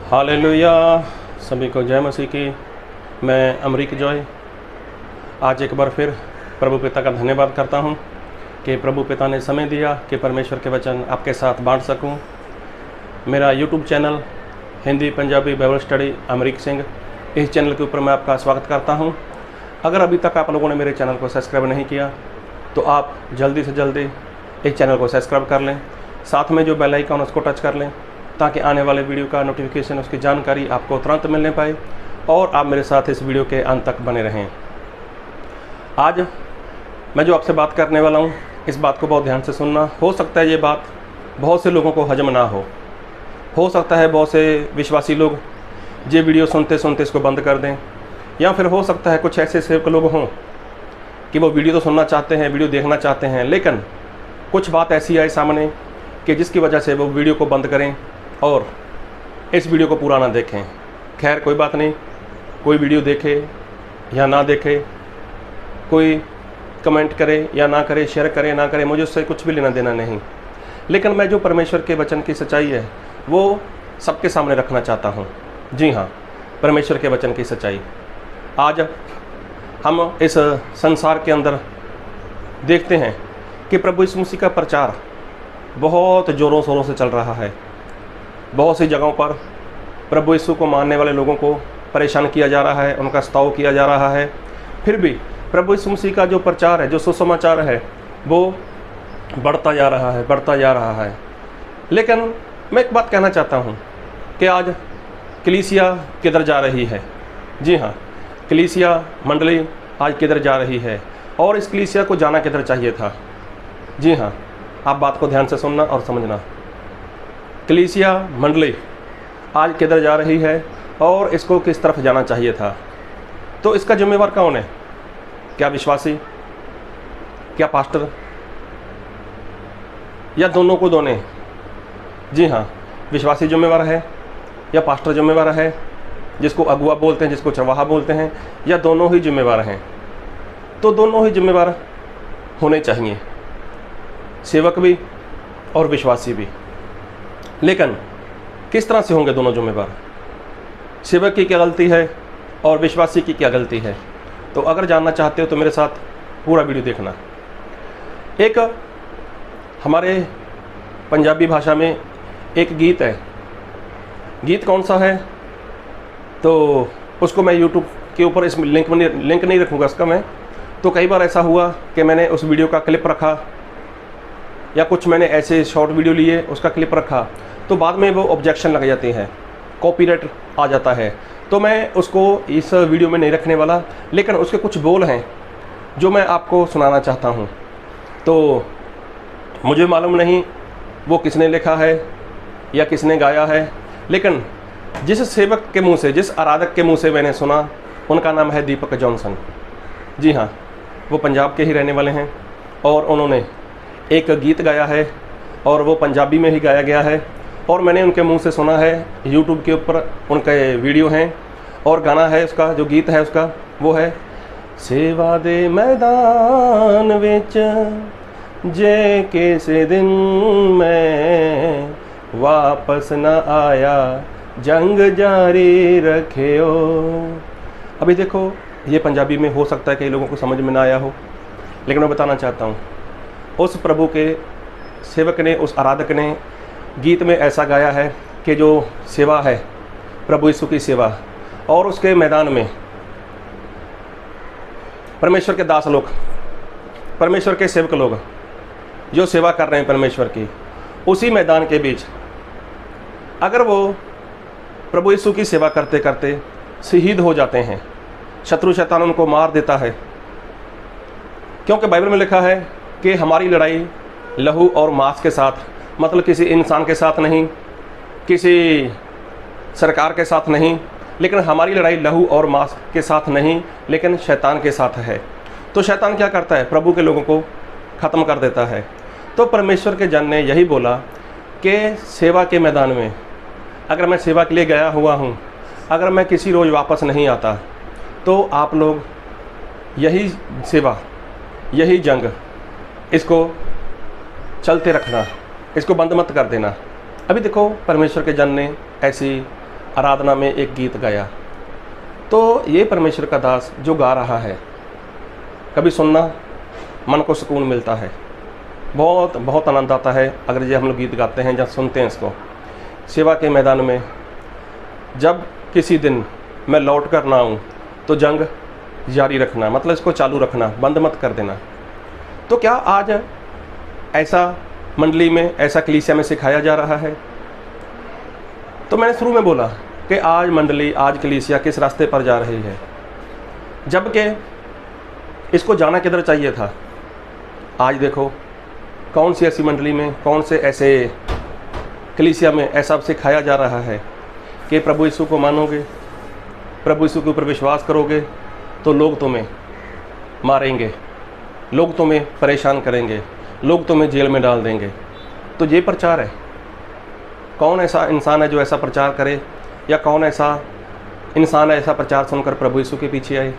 Hallelujah. सभी को जय मसीह की। मैं अमरीक जॉय आज एक बार फिर प्रभु पिता का धन्यवाद करता हूं कि प्रभु पिता ने समय दिया कि परमेश्वर के वचन आपके साथ बांट सकूं। मेरा YouTube channel Hindi Punjabi Bible study Amrik Singh, इस चैनल के ऊपर मैं आपका स्वागत करता हूं। अगर अभी तक आप लोगों ने मेरे चैनल को सब्सक्राइब नहीं किया तो आप जल्दी से जल्दी इस चैनल को सब्सक्राइब कर लें, साथ में जो बेल आइकन उसको टच कर लें ताकि आने वाले वीडियो का नोटिफिकेशन, उसकी जानकारी आपको तुरंत मिलने पाए और आप मेरे साथ इस वीडियो के अंत तक बने रहें। आज मैं जो आपसे बात करने वाला हूँ, इस बात को बहुत ध्यान से सुनना। हो सकता है ये बात बहुत से लोगों को हजम ना हो सकता है बहुत से विश्वासी लोग ये वीडियो सुनते सुनते इसको बंद कर दें, या फिर हो सकता है कुछ ऐसे सेवक लोग हों कि वो वीडियो तो सुनना चाहते हैं, वीडियो देखना चाहते हैं, लेकिन कुछ बात ऐसी आए सामने कि जिसकी वजह से वो वीडियो को बंद करें और इस वीडियो को पूरा ना देखें। खैर कोई बात नहीं, कोई वीडियो देखे या ना देखे, कोई कमेंट करे या ना करे, शेयर करे ना करे, मुझे उससे कुछ भी लेना देना नहीं। लेकिन मैं जो परमेश्वर के वचन की सच्चाई है वो सबके सामने रखना चाहता हूँ। जी हाँ, परमेश्वर के वचन की सच्चाई। आज हम इस संसार के अंदर देखते हैं कि प्रभु यीशु मसीह का प्रचार बहुत ज़ोरों शोरों से चल रहा है। बहुत सी जगहों पर प्रभु यीशु को मानने वाले लोगों को परेशान किया जा रहा है, उनका सताव किया जा रहा है। फिर भी प्रभु यीशु मसीह का जो प्रचार है, जो सुसमाचार है, वो बढ़ता जा रहा है। लेकिन मैं एक बात कहना चाहता हूँ कि आज कलीसिया किधर जा रही है। जी हाँ, कलीसिया मंडली आज किधर जा रही है और इस कलीसिया को जाना किधर चाहिए था। जी हाँ, आप बात को ध्यान से सुनना और समझना। कलीसिया मंडली आज किधर जा रही है और इसको किस तरफ जाना चाहिए था। तो इसका जिम्मेवार कौन है? क्या विश्वासी, क्या पास्टर, या दोनों को दोनों? जी हाँ, विश्वासी जिम्मेवार है या पास्टर जिम्मेवार है, जिसको अगुआ बोलते हैं, जिसको चरवाहा बोलते हैं, या दोनों ही जिम्मेवार हैं? तो दोनों ही जिम्मेवार होने चाहिए, सेवक भी और विश्वासी भी। लेकिन किस तरह से होंगे दोनों जिम्मेवार? सेवक की क्या गलती है और विश्वासी की क्या गलती है? तो अगर जानना चाहते हो तो मेरे साथ पूरा वीडियो देखना। एक हमारे पंजाबी भाषा में एक गीत है। गीत कौन सा है तो उसको मैं यूट्यूब के ऊपर इस लिंक नहीं रखूँगा इसका मैं। तो कई बार ऐसा हुआ कि मैंने उस वीडियो का क्लिप रखा या कुछ मैंने ऐसे शॉर्ट वीडियो लिए, उसका क्लिप रखा, तो बाद में वो ऑब्जेक्शन लग जाती है, कॉपीराइट आ जाता है। तो मैं उसको इस वीडियो में नहीं रखने वाला, लेकिन उसके कुछ बोल हैं जो मैं आपको सुनाना चाहता हूँ। तो मुझे मालूम नहीं वो किसने लिखा है या किसने गाया है, लेकिन जिस सेवक के मुंह से, जिस आराधक के मुंह से मैंने सुना, उनका नाम है दीपक जॉनसन। जी हाँ, वो पंजाब के ही रहने वाले हैं और उन्होंने एक गीत गाया है और वो पंजाबी में ही गाया गया है और मैंने उनके मुंह से सुना है। यूट्यूब के ऊपर उनके वीडियो हैं और गाना है उसका, जो गीत है उसका वो है, सेवा दे मैदान विच जे किसी दिन मैं वापस न आया, जंग जारी रखियो। अभी देखो, ये पंजाबी में हो सकता है कई लोगों को समझ में ना आया हो, लेकिन मैं बताना चाहता हूँ, उस प्रभु के सेवक ने, उस आराधक ने गीत में ऐसा गाया है कि जो सेवा है, प्रभु यीशु की सेवा, और उसके मैदान में परमेश्वर के दास लोग, परमेश्वर के सेवक लोग जो सेवा कर रहे हैं परमेश्वर की, उसी मैदान के बीच अगर वो प्रभु यीशु की सेवा करते करते शहीद हो जाते हैं, शत्रु शैतान उनको मार देता है। क्योंकि बाइबल में लिखा है कि हमारी लड़ाई लहू और मांस के साथ, मतलब किसी इंसान के साथ नहीं, किसी सरकार के साथ नहीं, लेकिन हमारी लड़ाई लहू और मांस के साथ नहीं, लेकिन शैतान के साथ है। तो शैतान क्या करता है? प्रभु के लोगों को ख़त्म कर देता है। तो परमेश्वर के जन ने यही बोला कि सेवा के मैदान में अगर मैं सेवा के लिए गया हुआ हूँ, अगर मैं किसी रोज़ वापस नहीं आता, तो आप लोग यही सेवा, यही जंग, इसको चलते रखना, इसको बंद मत कर देना। अभी देखो, परमेश्वर के जन ने ऐसी आराधना में एक गीत गाया। तो ये परमेश्वर का दास जो गा रहा है, कभी सुनना मन को सुकून मिलता है, बहुत बहुत आनंद आता है अगर ये हम लोग गीत गाते हैं, जब सुनते हैं इसको सेवा के मैदान में। जब किसी दिन मैं लौट कर ना आऊँ तो जंग जारी रखना, मतलब इसको चालू रखना, बंद मत कर देना। तो क्या आज ऐसा मंडली में, ऐसा कलीसिया में सिखाया जा रहा है? तो मैंने शुरू में बोला कि आज मंडली, आज कलीसिया किस रास्ते पर जा रही है, जबकि इसको जाना किधर चाहिए था। आज देखो कौन सी ऐसी मंडली में, कौन से ऐसे कलीसिया में ऐसा सिखाया जा रहा है कि प्रभु यीशु को मानोगे, प्रभु यीशु के ऊपर विश्वास करोगे तो लोग तुम्हें मारेंगे, लोग तुम्हें परेशान करेंगे, लोग तुम्हें जेल में डाल देंगे। तो ये प्रचार है। कौन ऐसा इंसान है जो ऐसा प्रचार करे, या कौन ऐसा इंसान है ऐसा प्रचार सुनकर प्रभु यीशु के पीछे आए?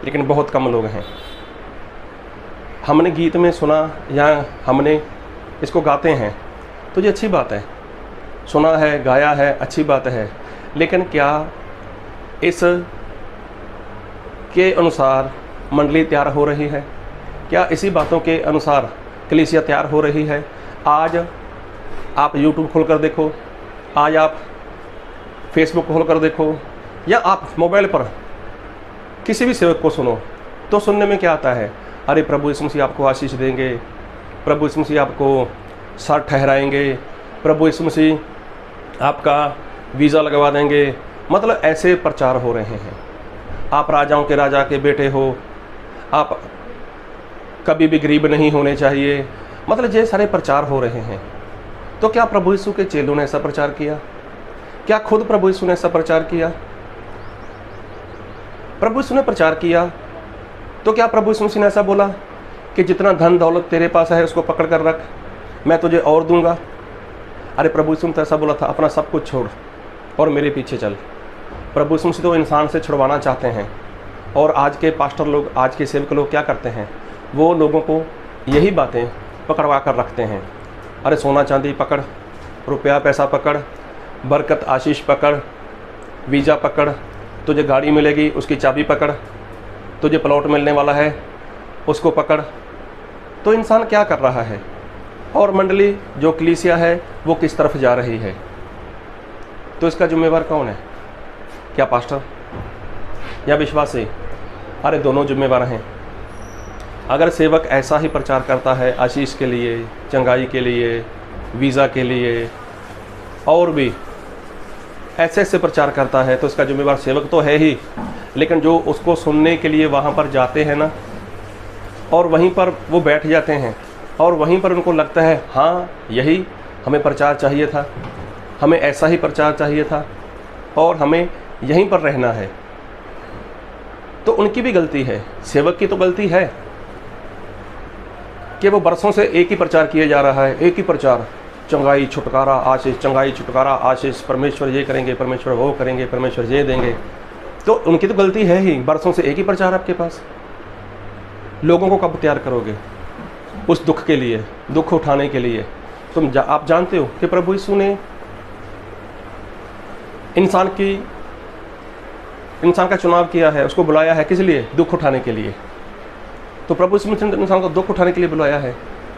लेकिन बहुत कम लोग हैं। हमने गीत में सुना या हमने इसको गाते हैं तो ये अच्छी बात है, सुना है, गाया है, अच्छी बात है। लेकिन क्या इस के अनुसार मंडली तैयार हो रही है? क्या इसी बातों के अनुसार कलीसिया तैयार हो रही है? आज आप यूट्यूब खोल कर देखो, आज आप फेसबुक खोल कर देखो, या आप मोबाइल पर किसी भी सेवक को सुनो, तो सुनने में क्या आता है? अरे प्रभु यीशु मसीह आपको आशीष देंगे, प्रभु यीशु मसीह आपको सर ठहराएंगे, प्रभु यीशु मसीह आपका वीज़ा लगवा देंगे। मतलब ऐसे प्रचार हो रहे हैं। आप राजाओं के राजा के बेटे हो, आप कभी भी गरीब नहीं होने चाहिए, मतलब ये सारे प्रचार हो रहे हैं। तो क्या प्रभु यीशु के चेलों ने ऐसा प्रचार किया? क्या खुद प्रभु यीशु ने ऐसा प्रचार किया? प्रभु यीशु ने प्रचार किया तो क्या प्रभु यीशु मसीह ने ऐसा बोला कि जितना धन दौलत तेरे पास है उसको पकड़ कर रख, मैं तुझे और दूंगा? अरे प्रभु यीशु ने तो ऐसा बोला था, अपना सब कुछ छोड़ और मेरे पीछे चल। प्रभु यीशु मसीह तो इंसान से छुड़वाना चाहते हैं। और आज के पास्टर लोग, आज के सेवक लोग क्या करते हैं? वो लोगों को यही बातें पकड़वा कर रखते हैं। अरे सोना चांदी पकड़, रुपया पैसा पकड़, बरकत आशीष पकड़, वीज़ा पकड़, तुझे गाड़ी मिलेगी उसकी चाबी पकड़, तुझे प्लॉट मिलने वाला है उसको पकड़। तो इंसान क्या कर रहा है? और मंडली जो कलीसिया है वो किस तरफ जा रही है? तो इसका जिम्मेवार कौन है? क्या पास्टर या विश्वासी? अरे दोनों जिम्मेवार हैं। अगर सेवक ऐसा ही प्रचार करता है आशीष के लिए, चंगाई के लिए, वीज़ा के लिए, और भी ऐसे ऐसे प्रचार करता है, तो इसका जिम्मेवार सेवक तो है ही, लेकिन जो उसको सुनने के लिए वहाँ पर जाते हैं ना, और वहीं पर वो बैठ जाते हैं, और वहीं पर उनको लगता है हाँ यही हमें प्रचार चाहिए था, हमें ऐसा ही प्रचार चाहिए था, और हमें यहीं पर रहना है, तो उनकी भी गलती है। सेवक की तो गलती है कि वो बरसों से एक ही प्रचार किया जा रहा है, एक ही प्रचार, चंगाई छुटकारा आशीष, चंगाई छुटकारा आशीष, परमेश्वर ये करेंगे, परमेश्वर वो करेंगे, परमेश्वर ये देंगे। तो उनकी तो गलती है ही, बरसों से एक ही प्रचार आपके पास। लोगों को कब तैयार करोगे उस दुख के लिए, दुख उठाने के लिए? आप जानते हो कि प्रभु यीशु ने इंसान का चुनाव किया है, उसको बुलाया है किस लिए? दुख उठाने के लिए। तो प्रभु यीशु ने इंसान को दुख उठाने के लिए बुलाया है।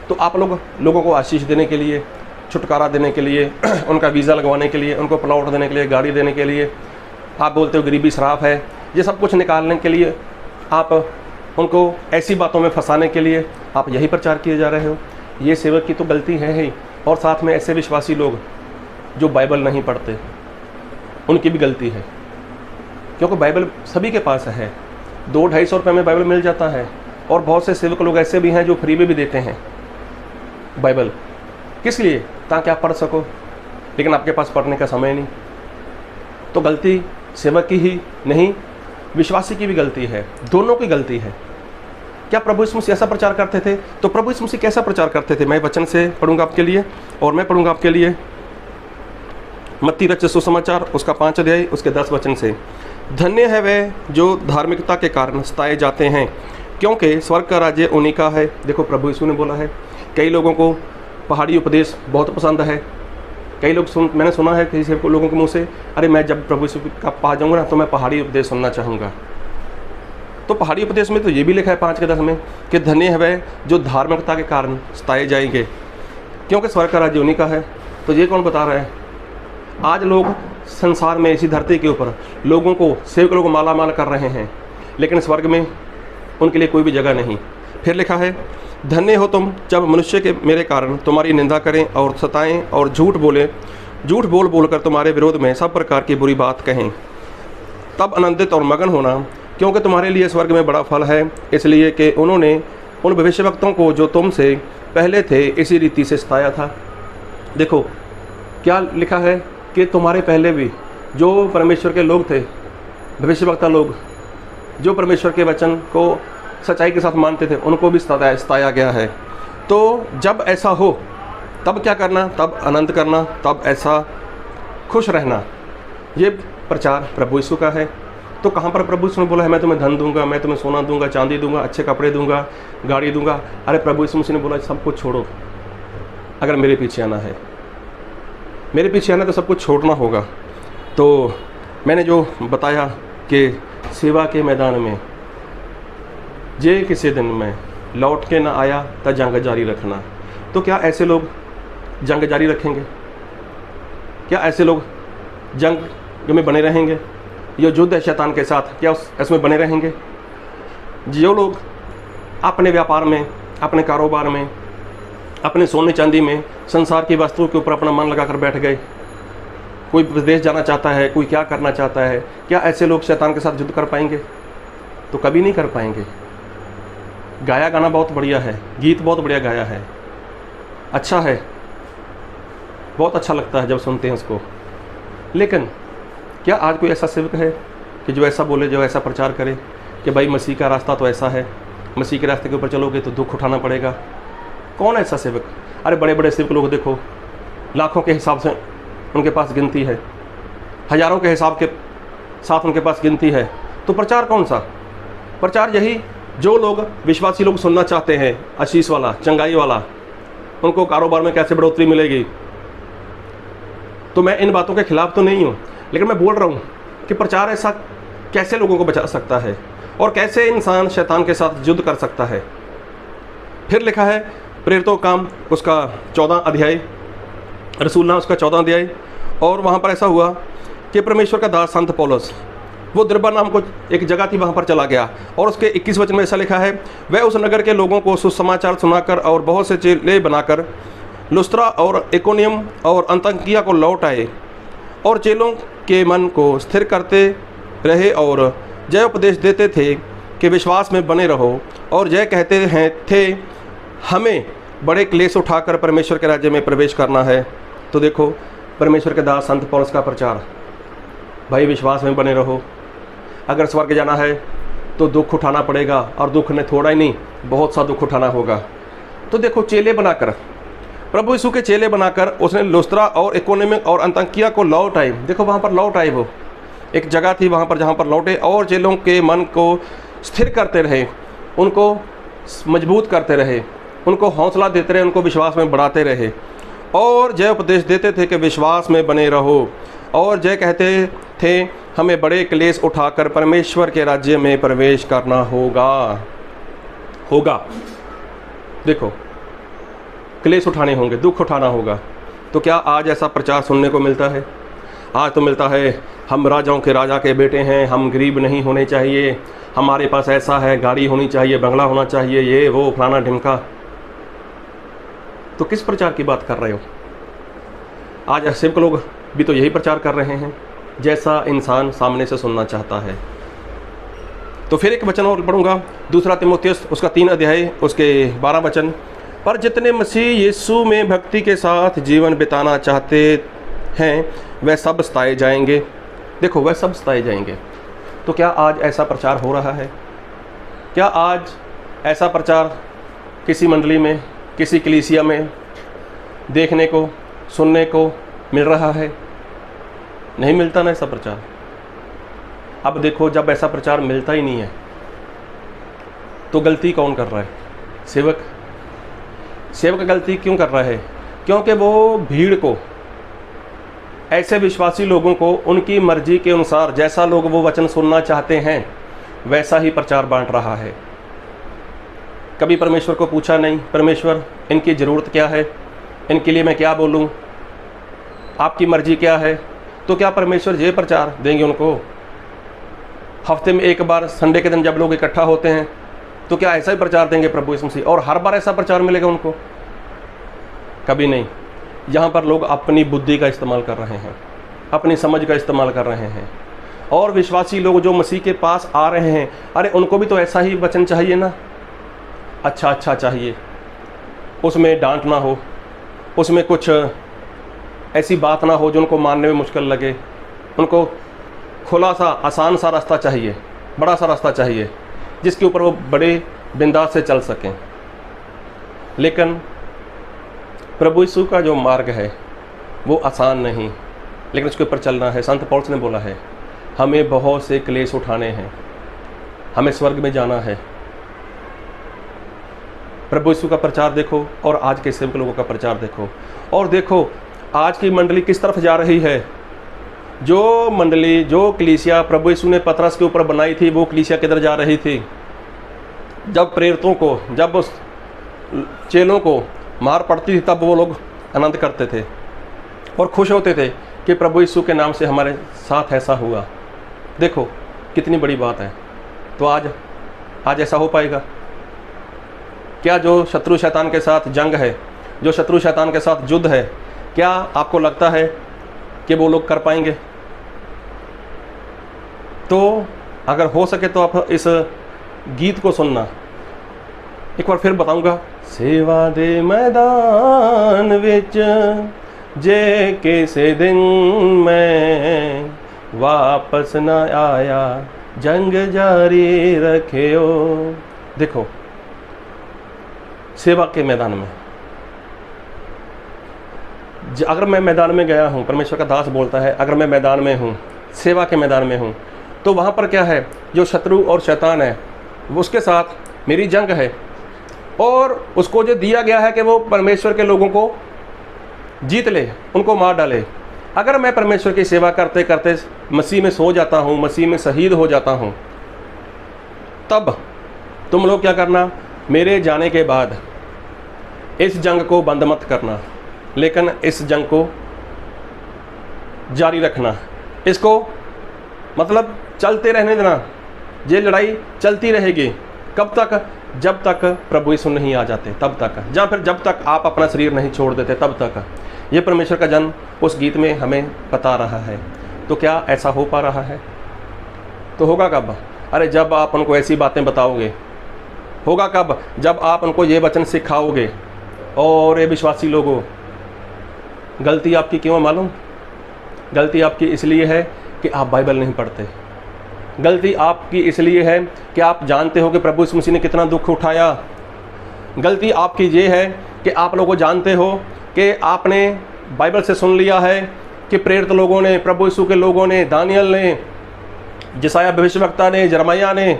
तो आप लोगों को आशीष देने के लिए, छुटकारा देने के लिए, उनका वीज़ा लगवाने के लिए, उनको प्लॉट देने के लिए, गाड़ी देने के लिए, आप बोलते हो गरीबी श्राप है, ये सब कुछ निकालने के लिए, आप उनको ऐसी बातों में फंसाने के लिए आप यही प्रचार किए जा रहे हो। ये सेवक की तो गलती है ही, और साथ में ऐसे विश्वासी लोग जो बाइबल नहीं पढ़ते, उनकी भी गलती है। क्योंकि बाइबल सभी के पास है, 200-250 रुपये में बाइबल मिल जाता है, और बहुत से सेवक लोग ऐसे भी हैं जो फ्री में भी देते हैं बाइबल। किस लिए? ताकि आप पढ़ सको, लेकिन आपके पास पढ़ने का समय नहीं। तो गलती सेवक की ही नहीं, विश्वासी की भी गलती है, दोनों की गलती है। क्या प्रभु यीशु मसीह ऐसा प्रचार करते थे? तो प्रभु यीशु मसीह कैसा प्रचार करते थे? मैं वचन से पढ़ूंगा आपके लिए, और मैं पढ़ूंगा आपके लिए मत्ती रचित सुसमाचार उसका 5 अध्याय उसके 10 वचन से। धन्य है वे जो धार्मिकता के कारण सताए जाते हैं, क्योंकि स्वर्ग का राज्य उन्हीं का है। देखो प्रभु यीशु ने बोला है। कई लोगों को पहाड़ी उपदेश बहुत पसंद है, कई लोग मैंने सुना है किसी लोगों के मुंह से, अरे मैं जब प्रभु यीशु का पास जाऊँगा ना तो मैं पहाड़ी उपदेश सुनना चाहूँगा। तो पहाड़ी उपदेश में तो ये भी लिखा है 5 के 10 में कि धन्य है वह जो धार्मिकता के कारण सताए जाएंगे, क्योंकि स्वर्ग का राज्य उन्हीं का है। तो ये कौन बता रहा है? आज लोग संसार में, इसी धरती के ऊपर लोगों को, सेवक लोगों को माला माल कर रहे हैं, लेकिन स्वर्ग में उनके लिए कोई भी जगह नहीं। फिर लिखा है, धन्य हो तुम जब मनुष्य के मेरे कारण तुम्हारी निंदा करें और सताएं और झूठ बोल बोल कर तुम्हारे विरोध में सब प्रकार की बुरी बात कहें, तब आनंदित और मगन होना, क्योंकि तुम्हारे लिए स्वर्ग में बड़ा फल है, इसलिए कि उन्होंने उन भविष्यवक्ताओं को जो तुमसे पहले थे इसी रीति से सताया था। देखो क्या लिखा है कि तुम्हारे पहले भी जो परमेश्वर के लोग थे, भविष्यवक्ता लोग, जो परमेश्वर के वचन को सच्चाई के साथ मानते थे, उनको भी सताया गया है। तो जब ऐसा हो तब क्या करना? तब आनंद करना, तब ऐसा खुश रहना। ये प्रचार प्रभु यीशु का है। तो कहाँ पर प्रभु यीशु ने बोला है मैं तुम्हें धन दूंगा, मैं तुम्हें सोना दूंगा, चांदी दूंगा, अच्छे कपड़े दूंगा, गाड़ी दूंगा? अरे प्रभु यीशु मसीह ने बोला सब कुछ छोड़ो, अगर मेरे पीछे आना है, मेरे पीछे आना तो सब कुछ छोड़ना होगा। तो मैंने जो बताया कि सेवा के मैदान में जे किसी दिन में लौट के ना आया तो जंग जारी रखना। तो क्या ऐसे लोग जंग जारी रखेंगे? क्या ऐसे लोग जंग में बने रहेंगे? ये युद्ध है शैतान के साथ, क्या इसमें बने रहेंगे? जो लोग अपने व्यापार में, अपने कारोबार में, अपने सोने चांदी में, संसार की वस्तुओं के ऊपर अपना मन लगाकर बैठ गए, कोई विदेश जाना चाहता है, कोई क्या करना चाहता है, क्या ऐसे लोग शैतान के साथ युद्ध कर पाएंगे? तो कभी नहीं कर पाएंगे। गाया गाना बहुत बढ़िया है, गीत बहुत बढ़िया गाया है, अच्छा है, बहुत अच्छा लगता है जब सुनते हैं उसको, लेकिन क्या आज कोई ऐसा सेवक है कि जो ऐसा बोले, जो ऐसा प्रचार करे कि भाई मसीह का रास्ता तो ऐसा है, मसीह के रास्ते के ऊपर चलोगे तो दुख उठाना पड़ेगा? कौन ऐसा सेवक? अरे बड़े बड़े सेवक लोग देखो, लाखों के हिसाब से उनके पास गिनती है, हज़ारों के हिसाब के साथ उनके पास गिनती है। तो प्रचार कौन सा? प्रचार यही जो लोग, विश्वासी लोग सुनना चाहते हैं, आशीष वाला, चंगाई वाला, उनको कारोबार में कैसे बढ़ोतरी मिलेगी। तो मैं इन बातों के खिलाफ तो नहीं हूँ, लेकिन मैं बोल रहा हूँ कि प्रचार ऐसा कैसे लोगों को बचा सकता है और कैसे इंसान शैतान के साथ युद्ध कर सकता है। फिर लिखा है प्रेरितों का काम उसका 14 अध्याय, रसूलनामा उसका 14 अध्याय, और वहाँ पर ऐसा हुआ कि परमेश्वर का दास संत पौलुस वो दिरबा नाम को एक जगह थी, वहाँ पर चला गया, और उसके 21 वचन में ऐसा लिखा है, वह उस नगर के लोगों को सुसमाचार सुनाकर और बहुत से चेले बनाकर लुस्त्रा और इकोनियम और अंताकिया को लौट आए और चेलों के मन को स्थिर करते रहे और जय उपदेश देते थे कि विश्वास में बने रहो, और जय कहते हैं थे हमें बड़े क्लेश उठाकर परमेश्वर के राज्य में प्रवेश करना है। तो देखो परमेश्वर के दास संत पौलुस का प्रचार, भाई विश्वास में बने रहो, अगर स्वर्ग जाना है तो दुख उठाना पड़ेगा, और दुख ने थोड़ा ही नहीं बहुत सा दुख उठाना होगा। तो देखो चेले बनाकर, प्रभु यीशु के चेले बनाकर उसने लुस्त्रा और इकोनियम और अंताकिया को लौट आए। देखो वहाँ पर लौट आए, वो एक जगह थी वहाँ पर जहाँ पर लौटे, और चेलों के मन को स्थिर करते रहे, उनको मजबूत करते रहे, उनको हौसला देते रहे, उनको विश्वास में बढ़ाते रहे, और जय उपदेश देते थे कि विश्वास में बने रहो, और जय कहते थे हमें बड़े क्लेश उठाकर परमेश्वर के राज्य में प्रवेश करना होगा। देखो क्लेश उठाने होंगे, दुख उठाना होगा। तो क्या आज ऐसा प्रचार सुनने को मिलता है? आज तो मिलता है हम राजाओं के राजा के बेटे हैं, हम गरीब नहीं होने चाहिए, हमारे पास ऐसा है, गाड़ी होनी चाहिए, बंगला होना चाहिए, ये वो फलाना ढिमका। तो किस प्रचार की बात कर रहे हो? आज सेवक लोग भी तो यही प्रचार कर रहे हैं जैसा इंसान सामने से सुनना चाहता है। तो फिर एक वचन और पढ़ूंगा, 2 तीमुथियुस उसका 3 अध्याय उसके 12 वचन, पर जितने मसीह यीशु में भक्ति के साथ जीवन बिताना चाहते हैं वह सब सताए जाएंगे। देखो वह सब सताए जाएंगे। तो क्या आज ऐसा प्रचार हो रहा है? क्या आज ऐसा प्रचार किसी मंडली में, किसी कलीसिया में देखने को, सुनने को मिल रहा है? नहीं मिलता ना ऐसा प्रचार। अब देखो जब ऐसा प्रचार मिलता ही नहीं है तो गलती कौन कर रहा है? सेवक। सेवक गलती क्यों कर रहा है? क्योंकि वो भीड़ को ऐसे विश्वासी लोगों को उनकी मर्जी के अनुसार जैसा लोग वो वचन सुनना चाहते हैं वैसा ही प्रचार बांट रहा है। कभी परमेश्वर को पूछा नहीं, परमेश्वर इनकी ज़रूरत क्या है, इनके लिए मैं क्या बोलूं, आपकी मर्जी क्या है। तो क्या परमेश्वर ये प्रचार देंगे उनको? हफ्ते में एक बार संडे के दिन जब लोग इकट्ठा होते हैं तो क्या ऐसा ही प्रचार देंगे प्रभु यीशु मसीह, और हर बार ऐसा प्रचार मिलेगा उनको? कभी नहीं। यहाँ पर लोग अपनी बुद्धि का इस्तेमाल कर रहे हैं, अपनी समझ का इस्तेमाल कर रहे हैं। और विश्वासी लोग जो मसीह के पास आ रहे हैं, अरे उनको भी तो ऐसा ही वचन चाहिए ना, अच्छा अच्छा चाहिए, उसमें डांट ना हो, उसमें कुछ ऐसी बात ना हो जो उनको मानने में मुश्किल लगे। उनको खुला सा आसान सा रास्ता चाहिए, बड़ा सा रास्ता चाहिए जिसके ऊपर वो बड़े बिंदास से चल सकें। लेकिन प्रभु यीशु का जो मार्ग है वो आसान नहीं, लेकिन उसके ऊपर चलना है। संत पौलुस ने बोला है हमें बहुत से क्लेश उठाने हैं, हमें स्वर्ग में जाना है। प्रभु यीशु का प्रचार देखो और आज के सेवक लोगों का प्रचार देखो, और देखो आज की मंडली किस तरफ जा रही है। जो मंडली, जो कलीसिया प्रभु यीशु ने पतरस के ऊपर बनाई थी, वो कलीसिया किधर जा रही थी? जब प्रेरितों को, जब उस चेलों को मार पड़ती थी तब वो लोग आनंद करते थे और खुश होते थे कि प्रभु यीशु के नाम से हमारे साथ ऐसा हुआ। देखो कितनी बड़ी बात है। तो आज ऐसा हो पाएगा क्या? जो शत्रु शैतान के साथ जंग है, जो शत्रु शैतान के साथ युद्ध है, क्या आपको लगता है कि वो लोग कर पाएंगे? तो अगर हो सके तो आप इस गीत को सुनना। एक बार फिर बताऊंगा। सेवा दे मैदान विच जे किसी दिन मैं वापस न आया, जंग जारी रखियो। देखो सेवा के मैदान में अगर मैं मैदान में गया हूँ, परमेश्वर का दास बोलता है अगर मैं मैदान में हूँ, सेवा के मैदान में हूँ, तो वहाँ पर क्या है? जो शत्रु और शैतान है वो उसके साथ मेरी जंग है, और उसको जो दिया गया है कि वो परमेश्वर के लोगों को जीत ले, उनको मार डाले। अगर मैं परमेश्वर की सेवा करते करते मसीह में सो जाता हूँ, मसीह में शहीद हो जाता हूँ, तब तुम लोग क्या करना? मेरे जाने के बाद इस जंग को बंद मत करना, लेकिन इस जंग को जारी रखना। इसको मतलब चलते रहने देना। ये लड़ाई चलती रहेगी। कब तक? जब तक प्रभु यीशु नहीं आ जाते तब तक, या फिर जब तक आप अपना शरीर नहीं छोड़ देते तब तक। ये परमेश्वर का जन उस गीत में हमें बता रहा है। तो क्या ऐसा हो पा रहा है? तो होगा कब? अरे जब आप उनको ऐसी बातें बताओगे। होगा कब? जब आप उनको ये वचन सिखाओगे। और ये विश्वासी लोगों, गलती आपकी क्यों है मालूम? गलती आपकी इसलिए है कि आप बाइबल नहीं पढ़ते। गलती आपकी इसलिए है कि आप जानते हो कि प्रभु यीशु मसीह ने कितना दुख उठाया। गलती आपकी ये है कि आप लोगों जानते हो कि आपने बाइबल से सुन लिया है कि प्रेरित लोगों ने, प्रभु यीशु के लोगों ने, दानियल ने, जिसाया भविष्यवक्ता ने, जरमैया ने,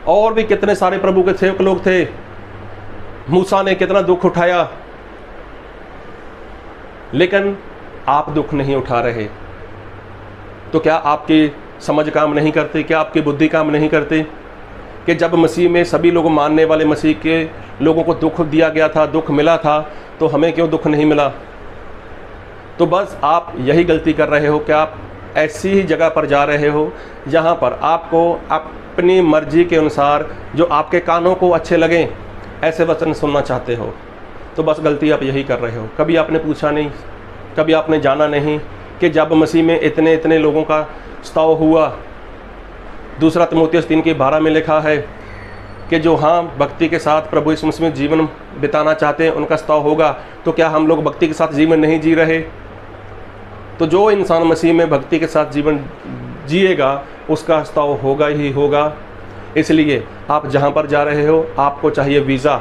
और भी कितने सारे प्रभु के सेवक लोग थे, मूसा ने कितना दुख उठाया। लेकिन आप दुख नहीं उठा रहे। तो क्या आपकी समझ काम नहीं करती? क्या आपकी बुद्धि काम नहीं करती? कि जब मसीह में सभी लोग मानने वाले मसीह के लोगों को दुख दिया गया था, दुख मिला था, तो हमें क्यों दुख नहीं मिला? तो बस आप यही गलती कर रहे हो कि आप ऐसी ही जगह पर जा रहे हो जहाँ पर आपको अपनी मर्जी के अनुसार, जो आपके कानों को अच्छे लगें, ऐसे वचन सुनना चाहते हो। तो बस गलती आप यही कर रहे हो। कभी आपने पूछा नहीं, कभी आपने जाना नहीं कि जब मसीह में इतने इतने लोगों का सताव हुआ, दूसरा तीमुथियुस 3:12 में लिखा है कि जो भक्ति के साथ प्रभु यीशु मसीह में जीवन बिताना चाहते हैं उनका सताव होगा। तो क्या हम लोग भक्ति के साथ जीवन नहीं जी रहे? तो जो इंसान मसीह में भक्ति के साथ जीवन जिएगा उसका सताव होगा ही होगा। इसलिए आप जहाँ पर जा रहे हो, आपको चाहिए वीज़ा,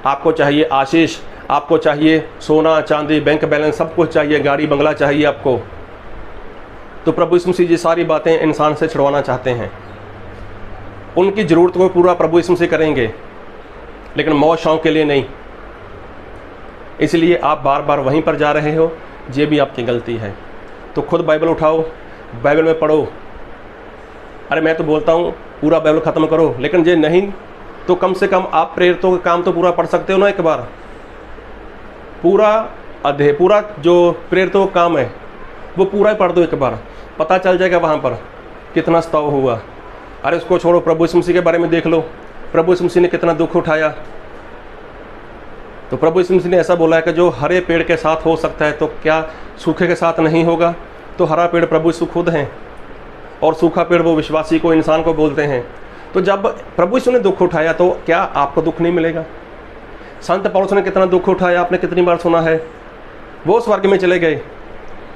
आपको चाहिए आशीष, आपको चाहिए सोना चांदी, बैंक बैलेंस, सब कुछ चाहिए, गाड़ी बंगला चाहिए आपको। तो प्रभु यीशु मसीह ये सारी बातें इंसान से छुड़वाना चाहते हैं। उनकी ज़रूरत को पूरा प्रभु यीशु मसीह करेंगे, लेकिन मौज शौक के लिए नहीं। इसलिए आप बार बार वहीं पर जा रहे हो ये भी आपकी गलती है। तो खुद बाइबल उठाओ, बाइबल में पढ़ो। अरे मैं तो बोलता हूँ पूरा बाइबल ख़त्म करो, लेकिन ये नहीं तो कम से कम आप प्रेरितों का काम तो पूरा पढ़ सकते हो ना। एक बार पूरा अध्याय, पूरा जो प्रेरितों का काम है वो पूरा ही पढ़ दो। एक बार पता चल जाएगा वहाँ पर कितना स्तव हुआ। अरे उसको छोड़ो, प्रभु यीशु मसीह के बारे में देख लो। प्रभु यीशु मसीह ने कितना दुख उठाया। तो प्रभु यीशु मसीह ने ऐसा बोला है कि जो हरे पेड़ के साथ हो सकता है तो क्या सूखे के साथ नहीं होगा। तो हरा पेड़ प्रभु यीशु खुद हैं और सूखा पेड़ वो विश्वासी को, इंसान को बोलते हैं। तो जब प्रभु यीशु ने दुख उठाया तो क्या आपको दुख नहीं मिलेगा? संत पौलुस ने कितना दुख उठाया, आपने कितनी बार सुना है। वो स्वर्ग में चले गए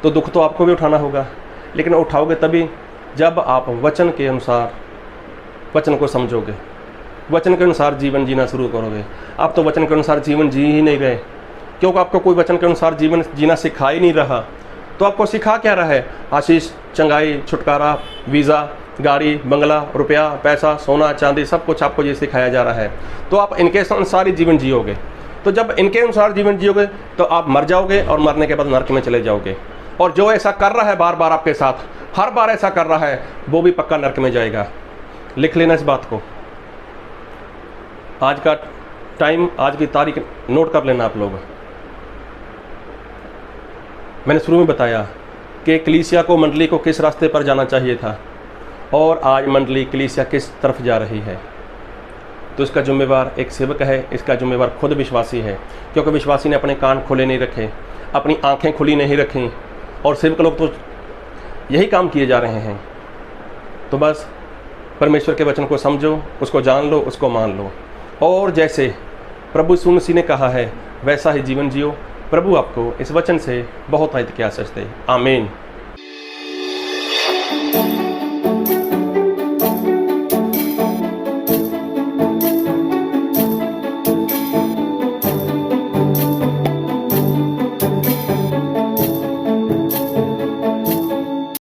तो दुख तो आपको भी उठाना होगा, लेकिन उठाओगे तभी जब आप वचन के अनुसार वचन को समझोगे, वचन के अनुसार जीवन जीना शुरू करोगे। आप तो वचन के अनुसार जीवन जी ही नहीं रहे, क्योंकि आपको कोई वचन के अनुसार जीवन जीना सिखा ही नहीं रहा। तो आपको सिखा क्या रहा है? आशीष, चंगाई, छुटकारा, वीज़ा, गाड़ी, बंगला, रुपया, पैसा, सोना, चांदी, सब कुछ आपको ये सिखाया जा रहा है। तो आप इनके अनुसार ही जीवन जियोगे। तो जब इनके अनुसार जीवन जियोगे तो आप मर जाओगे और मरने के बाद नरक में चले जाओगे। और जो ऐसा कर रहा है बार बार आपके साथ, हर बार ऐसा कर रहा है, वो भी पक्का नरक में जाएगा। लिख लेना इस बात को। आज का टाइम, आज की तारीख नोट कर लेना आप लोग। मैंने शुरू में बताया कि कलीसिया को, मंडली को किस रास्ते पर जाना चाहिए था, और आज मंडली, कलीसिया किस तरफ जा रही है। तो इसका जिम्मेवार एक सेवक है, इसका जिम्मेवार खुद विश्वासी है, क्योंकि विश्वासी ने अपने कान खुले नहीं रखे, अपनी आंखें खुली नहीं रखी, और सेवक लोग तो यही काम किए जा रहे हैं। तो बस परमेश्वर के वचन को समझो, उसको जान लो, उसको मान लो, और जैसे प्रभु यीशु मसीह ने कहा है वैसा ही जीवन जियो। प्रभु आपको इस वचन से बहुत हित की आशीष दे। आमीन।